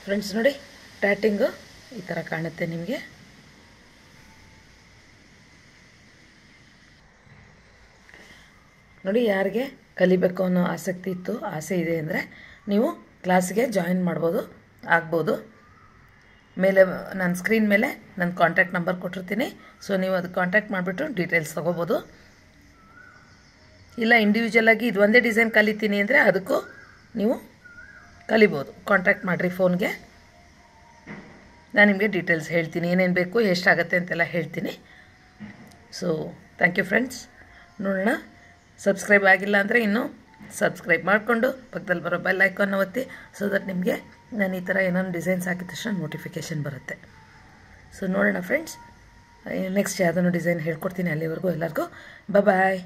Friends ನೋಡಿ, ಟ್ಯಾಟಿಂಗು ಈ ಥರ ಕಾಣುತ್ತೆ ನಿಮಗೆ. ನೋಡಿ, ಯಾರಿಗೆ ಕಲಿಬೇಕು ಅನ್ನೋ ಆಸಕ್ತಿ ಇತ್ತು, ಆಸೆ ಇದೆ ಅಂದರೆ ನೀವು ಕ್ಲಾಸಿಗೆ ಜಾಯಿನ್ ಆಗ್ಬೋದು. ಮೇಲೆ ನನ್ನ ಸ್ಕ್ರೀನ್ ಮೇಲೆ ನನ್ನ ಕಾಂಟ್ಯಾಕ್ಟ್ ನಂಬರ್ ಕೊಟ್ಟಿರ್ತೀನಿ. ಸೊ ನೀವು ಅದು ಕಾಂಟ್ಯಾಕ್ಟ್ ಮಾಡಿಬಿಟ್ಟು ಡೀಟೇಲ್ಸ್ ತೊಗೋಬೋದು. ಇಲ್ಲ ಇಂಡಿವಿಜುವಲಾಗಿ ಇದು ಒಂದೇ ಡಿಸೈನ್ ಕಲಿತೀನಿ ಅಂದರೆ ಅದಕ್ಕೂ ನೀವು ಕಲಿಬೋದು. ಕಾಂಟ್ಯಾಕ್ಟ್ ಮಾಡಿರಿ ಫೋನ್ಗೆ. ನಾನು ನಿಮಗೆ ಡೀಟೇಲ್ಸ್ ಹೇಳ್ತೀನಿ, ಏನೇನು ಬೇಕು, ಎಷ್ಟಾಗುತ್ತೆ ಅಂತೆಲ್ಲ ಹೇಳ್ತೀನಿ. So thank you friends. ನೋಡೋಣ, ಸಬ್ಸ್ಕ್ರೈಬ್ ಆಗಿಲ್ಲ ಅಂದರೆ ಇನ್ನೂ ಸಬ್ಸ್ಕ್ರೈಬ್ ಮಾಡಿಕೊಂಡು ಪಕ್ಕದಲ್ಲಿ ಬರೋ ಬೆಲ್ ಐಕಾನ್ನ ಒತ್ತಿ. ಸೊ ದಟ್ ನಿಮಗೆ ನಾನು ಈ ಥರ ಏನಾದ್ರು ಡಿಸೈನ್ಸ್ ಹಾಕಿದ ತಕ್ಷಣ ನೋಟಿಫಿಕೇಷನ್ ಬರುತ್ತೆ. ಸೊ ನೋಡೋಣ ಫ್ರೆಂಡ್ಸ್, ನೆಕ್ಸ್ಟ್ ಯಾವುದನ್ನು ಡಿಸೈನ್ ಹೇಳ್ಕೊಡ್ತೀನಿ. ಅಲ್ಲಿವರೆಗೂ ಎಲ್ಲರಿಗೂ ಬಾಯ್.